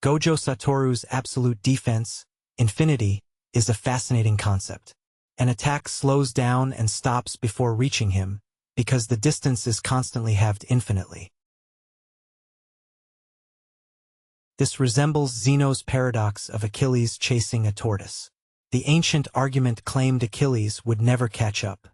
Gojo Satoru's absolute defense, infinity, is a fascinating concept. An attack slows down and stops before reaching him, because the distance is constantly halved infinitely. This resembles Zeno's paradox of Achilles chasing a tortoise. The ancient argument claimed Achilles would never catch up.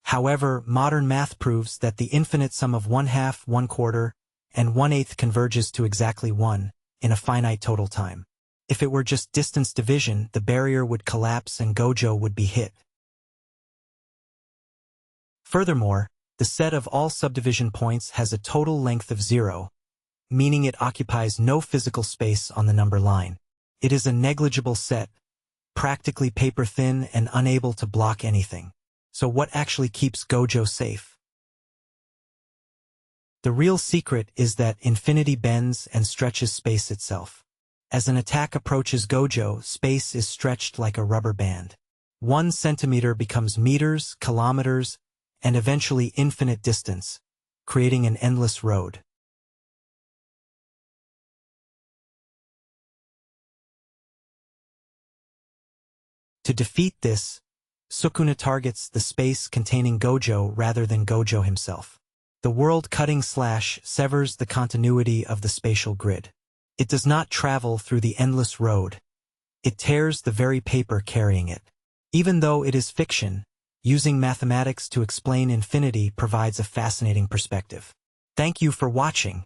However, modern math proves that the infinite sum of 1/2, 1/4, and 1/8 converges to exactly 1, in a finite total time. If it were just distance division, the barrier would collapse and Gojo would be hit. Furthermore, the set of all subdivision points has a total length of 0, meaning it occupies no physical space on the number line. It is a negligible set, practically paper-thin and unable to block anything. So what actually keeps Gojo safe? The real secret is that infinity bends and stretches space itself. As an attack approaches Gojo, space is stretched like a rubber band. 1 centimeter becomes meters, kilometers, and eventually infinite distance, creating an endless road. To defeat this, Sukuna targets the space containing Gojo rather than Gojo himself. The world-cutting slash severs the continuity of the spatial grid. It does not travel through the endless road. It tears the very paper carrying it. Even though it is fiction, using mathematics to explain infinity provides a fascinating perspective. Thank you for watching.